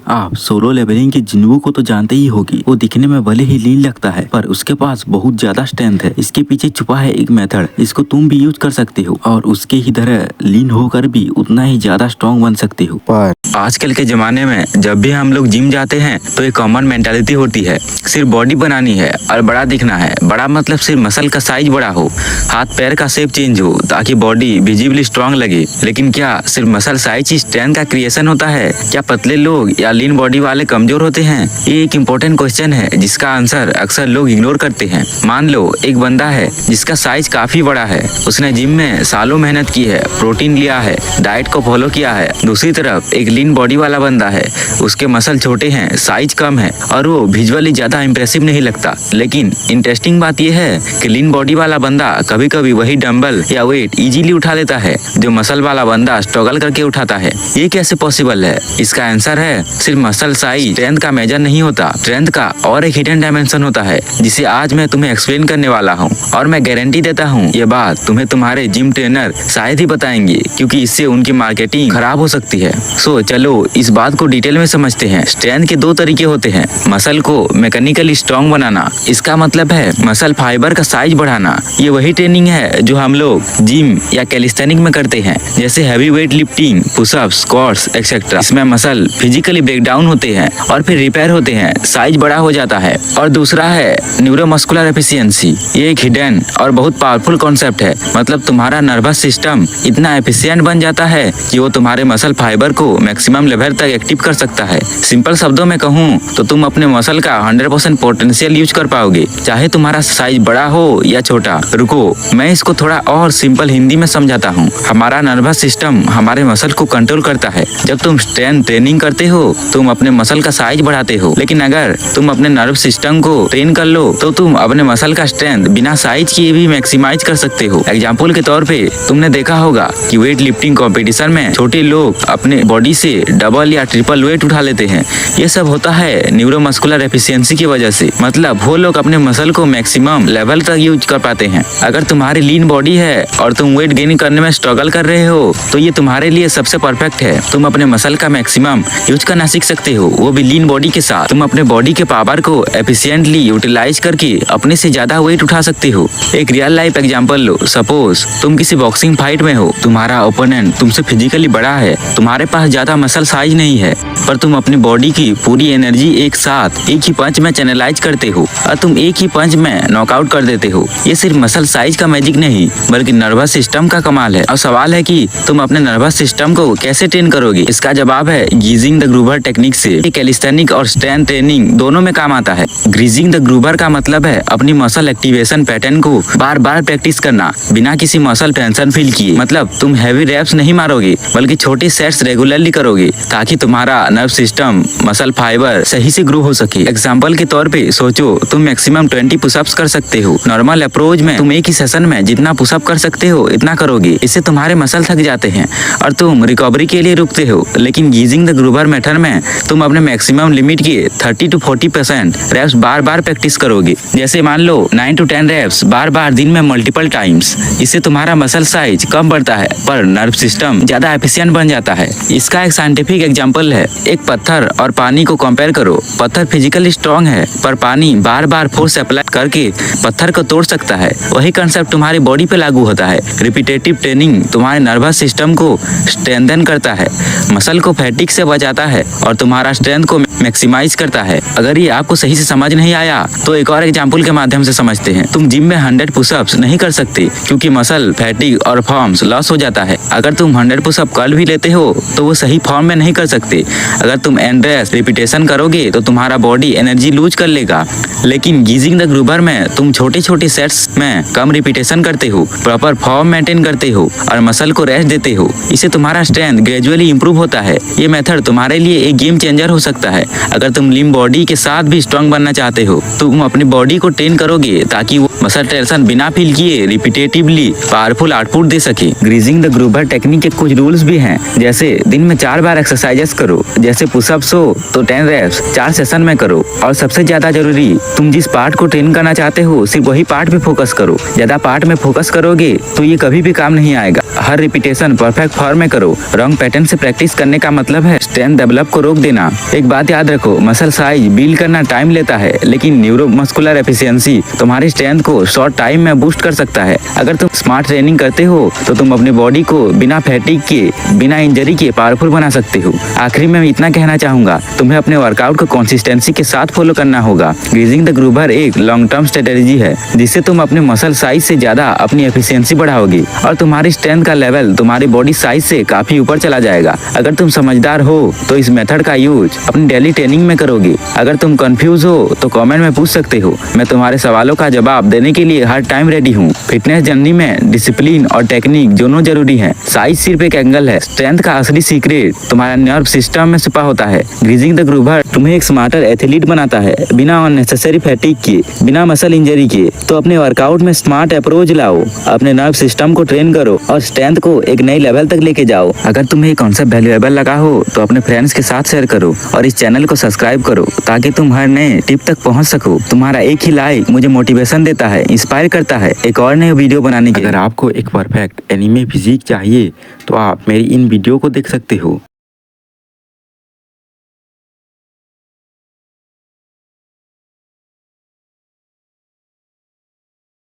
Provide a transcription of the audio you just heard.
आप solo levelling के जिन्वो को तो जानते ही होगी। वो दिखने में भले ही लीन लगता है पर उसके पास बहुत ज्यादा स्ट्रेंथ है। इसके पीछे छुपा है एक मेथड, इसको तुम भी यूज कर सकते हो और उसके ही तरह लीन होकर भी उतना ही ज्यादा स्ट्रॉन्ग बन सकते हो। पर आजकल के जमाने में जब भी हम लोग जिम जाते हैं तो एक कॉमन मेंटालिटी होती है, सिर्फ बॉडी बनानी है और बड़ा दिखना है। बड़ा मतलब सिर्फ मसल का साइज बड़ा हो, हाथ पैर का शेप चेंज हो ताकि बॉडी विजिबली स्ट्रांग लगे। लेकिन क्या सिर्फ मसल साइज ही स्ट्रेंथ का क्रिएशन होता है? क्या पतले लोग या लीन बॉडी वाले कमजोर होते हैं? ये एक इम्पोर्टेंट क्वेश्चन है जिसका आंसर अक्सर लोग इग्नोर करते हैं। मान लो एक बंदा है जिसका साइज काफी बड़ा है, उसने जिम में सालों मेहनत की है, प्रोटीन लिया है, डाइट को फॉलो किया है। दूसरी तरफ एक लीन बॉडी वाला बंदा है, उसके मसल छोटे हैं, साइज कम है और वो विजुअली ज्यादा इंप्रेसिव नहीं लगता। लेकिन इंटरेस्टिंग बात यह है कि लीन बॉडी वाला बंदा कभी कभी वही डंबल या वेट इजीली उठा लेता है जो मसल वाला बंदा स्ट्रगल करके उठाता है। ये कैसे पॉसिबल है? इसका आंसर है सिर्फ मसल साइज स्ट्रेंथ का मेजर नहीं होता। स्ट्रेंथ का और एक हिडन डायमेंशन होता है जिसे आज मैं तुम्हें एक्सप्लेन करने वाला हूँ और मैं गारंटी देता हूँ ये बात तुम्हें तुम्हारे जिम ट्रेनर शायद ही बताएंगे, क्योंकि इससे उनकी मार्केटिंग खराब हो सकती है। सो चलो इस बात को डिटेल में समझते हैं। स्ट्रेंथ के दो तरीके होते हैं, मसल को मैकेनिकली स्ट्रॉन्ग बनाना, इसका मतलब है मसल फाइबर का साइज बढ़ाना। ये वही ट्रेनिंग है जो हम लोग जिम या कैलिस्थेनिक में करते हैं, जैसे heavy weight lifting, pushups, squats etcetera. इसमें मसल फिजिकली ब्रेक डाउन होते हैं और फिर रिपेयर होते हैं, साइज बड़ा हो जाता है। और दूसरा है न्यूरोमस्कुलर एफिशिएंसी। ये एक हिडन और बहुत पावरफुल कॉन्सेप्ट है। मतलब तुम्हारा नर्वस सिस्टम इतना एफिशिएंट बन जाता है कि वो तुम्हारे मसल फाइबर को मैक्सिमम लेवल तक एक्टिव कर सकता है। सिंपल शब्दों में कहूँ तो तुम अपने मसल का 100% पोटेंशियल यूज कर पाओगे, चाहे तुम्हारा साइज बड़ा हो या छोटा। रुको, मैं इसको थोड़ा और सिंपल हिंदी में समझाता हूँ। हमारा नर्वस सिस्टम हमारे मसल को कंट्रोल करता है। जब तुम स्ट्रेंथ ट्रेनिंग करते हो तुम अपने मसल का साइज बढ़ाते हो, लेकिन अगर तुम अपने नर्व सिस्टम को ट्रेन कर लो तो तुम अपने मसल का स्ट्रेंथ बिना साइज किए भी मैक्सिमाइज कर सकते हो। एग्जाम्पल के तौर पे तुमने देखा होगा कि वेट लिफ्टिंग कॉम्पिटिशन में छोटे लोग अपने बॉडी से डबल या ट्रिपल वेट उठा लेते हैं। ये सब होता है न्यूरोमस्कुलर एफिशिएंसी की वजह से। मतलब वो लोग अपने मसल को मैक्सिमम लेवल तक यूज कर पाते हैं। अगर तुम्हारी लीन बॉडी है और तुम वेट गेन करने में स्ट्रगल कर रहे हो तो ये तुम्हारे लिए सबसे परफेक्ट है। तुम अपने मसल का मैक्सिमम यूज करना सीख सकते हो, वो भी लीन बॉडी के साथ। तुम अपने बॉडी के पावर को एफिशिएंटली यूटिलाइज करके अपने से ज्यादा वेट उठा सकते हो। एक रियल लाइफ एग्जांपल लो। सपोज तुम किसी बॉक्सिंग फाइट में हो, तुम्हारा ओपोनेंट तुमसे फिजिकली बड़ा है, तुम्हारे पास ज्यादा मसल साइज नहीं है, पर तुम अपनी बॉडी की पूरी एनर्जी एक साथ एक ही पंच में चैनलाइज करते हो और तुम एक ही पंच में नॉकआउट कर देते हो। ये सिर्फ मसल साइज का मैजिक नहीं बल्कि नर्वस सिस्टम का कमाल है। और सवाल है कि तुम अपने नर्वस सिस्टम को कैसे ट्रेन करोगे? इसका जवाब है गीजिंग द ग्रूवर टेक्निक से। कैलिस्थेनिक और स्ट्रेंथ ट्रेनिंग दोनों में काम आता है। ग्रीजिंग द ग्रूवर का मतलब है अपनी मसल एक्टिवेशन पैटर्न को बार बार प्रैक्टिस करना बिना किसी मसल टेंशन फील किए। मतलब तुम हैवी रैप्स नहीं मारोगे बल्कि छोटे सेट्स रेगुलरली करोगे ताकि तुम्हारा नर्व सिस्टम मसल फाइबर सही से ग्रो हो सके। एग्जाम्पल के तौर पे सोचो तुम मैक्सिमम 20 पुशअप्स कर सकते हो। नॉर्मल अप्रोच में तुम एक ही सेशन में जितना पुशअप कर सकते हो इतना करोगे, इससे तुम्हारे मसल थक जाते हैं और तुम रिकवरी के लिए रुकते हो। लेकिन गीजिंग द ग्रूवर मेथड में तुम अपने मैक्सिमम लिमिट के 30 to 40% रेप्स बार बार प्रैक्टिस करोगे। जैसे मान लो 9 to 10 रेप्स बार बार दिन में मल्टीपल टाइम्स। इससे तुम्हारा मसल साइज कम बढ़ता है पर नर्व सिस्टम ज्यादा एफिशिएंट बन जाता है। इसका एक साइंटिफिक एग्जांपल है, एक पत्थर और पानी को कंपेयर करो। पत्थर फिजिकली स्ट्रांग है पर पानी बार बार फोर्स अप्लाई करके पत्थर को तोड़ सकता है। वही कंसेप्ट तुम्हारी बॉडी पे लागू होता है। रिपीटेटिव ट्रेनिंग तुम्हारे नर्वस सिस्टम को स्ट्रेंथन करता है, मसल को फैटिग से बचाता है और तुम्हारा स्ट्रेंथ को मैक्सिमाइज करता है। अगर ये आपको सही से समझ नहीं आया तो एक और एग्जांपल के माध्यम से समझते हैं। तुम जिम में 100 पुशअप्स नहीं कर सकते क्योंकि मसल फैटिग और फॉर्म्स लॉस हो जाता है। अगर तुम 100 पुशअप कर भी लेते हो तो वो सही फॉर्म में नहीं कर सकते। अगर तुम एंड्रेस रिपीटेशन करोगे तो तुम्हारा बॉडी एनर्जी लूज कर लेगा। लेकिन गीजिंग द ग्रूवर में तुम छोटे छोटे सेट्स में कम रिपीटेशन करते हो, प्रॉपर फॉर्म मेंटेन करते हो और मसल को रेस्ट देते हो। इससे तुम्हारा स्ट्रेंथ ग्रेजुअली इंप्रूव होता है। ये मेथड तुम्हारे लिए एक गेम चेंजर हो सकता है। अगर तुम लिम बॉडी के साथ भी स्ट्रांग बनना चाहते हो तो तुम अपनी बॉडी को ट्रेन करोगे ताकि वो मसल टेंशन बिना फील किए रिपीटेटिवली पावरफुल आउटपुट दे सके। ग्रीजिंग द ग्रूवर टेक्निक के कुछ रूल्स भी हैं, जैसे दिन में 4 बार एक्सरसाइजेस करो, जैसे पुशअप्स हो तो 10 रेप्स 4 सेशन में करो। और सबसे ज्यादा जरूरी, तुम जिस पार्ट को ट्रेन करना चाहते हो सिर्फ वही पार्ट पे फोकस करो। ज्यादा पार्ट में फोकस करोगे तो ये कभी भी काम नहीं आएगा। हर रिपीटेशन परफेक्ट फॉर्म में करो। रॉन्ग पैटर्न से प्रैक्टिस करने का मतलब है स्ट्रेंथ डेवलप को रोक देना। एक बात याद रखो, मसल साइज बिल्ड करना टाइम लेता है, लेकिन न्यूरोमस्कुलर एफिशिएंसी तुम्हारी स्ट्रेंथ को शॉर्ट टाइम में बूस्ट कर सकता है। अगर तुम स्मार्ट ट्रेनिंग करते हो तो तुम अपनी बॉडी को बिना फैटिग के, बिना इंजरी के पावरफुल बना सकते हो। आखिरी में मैं इतना कहना चाहूंगा, तुम्हें अपने वर्कआउट को कंसिस्टेंसी के साथ फॉलो करना होगा। ग्रीजिंग द ग्रूवर एक लॉन्ग टर्म स्ट्रेटेजी है जिससे तुम अपने मसल साइज से ज्यादा अपनी एफिशिएंसी बढ़ाओगे और तुम्हारी स्ट्रेंथ का लेवल तुम्हारी बॉडी साइज से काफी ऊपर चला जाएगा। अगर तुम समझदार हो तो इस मेथड का यूज अपनी डेली ट्रेनिंग में करोगे। अगर तुम कंफ्यूज हो तो कमेंट में पूछ सकते हो, मैं तुम्हारे सवालों का जवाब देने के लिए हर टाइम रेडी हूँ। फिटनेस जर्नी में डिसिप्लिन और टेक्निक दोनों जरूरी है। साइज सिर्फ एक एंगल है, स्ट्रेंथ का असली सीक्रेट तुम्हारा नर्व सिस्टम में छुपा होता है। ग्रीजिंग द ग्रूवर तुम्हें एक स्मार्टर एथलीट बनाता है, बिना अननेसेसरी फैटिग के, बिना मसल इंजरी के। तो अपने वर्कआउट में स्मार्ट अप्रोच लाओ, अपने नर्व सिस्टम को ट्रेन करो और स्ट्रेंथ को एक नई लेवल तक लेके जाओ। अगर तुम्हें ये कॉन्सेप्ट वैल्यूएबल लगा हो तो अपने फ्रेंड्स के साथ शेयर करो और इस चैनल को सब्सक्राइब करो ताकि तुम हर नए टिप तक पहुंच सको। तुम्हारा एक ही लाइक मुझे मोटिवेशन देता है, इंस्पायर करता है एक और नई वीडियो बनाने के लिए। अगर आपको एक परफेक्ट एनीमे फिजिक चाहिए तो आप मेरी इन वीडियो को देख सकते हो।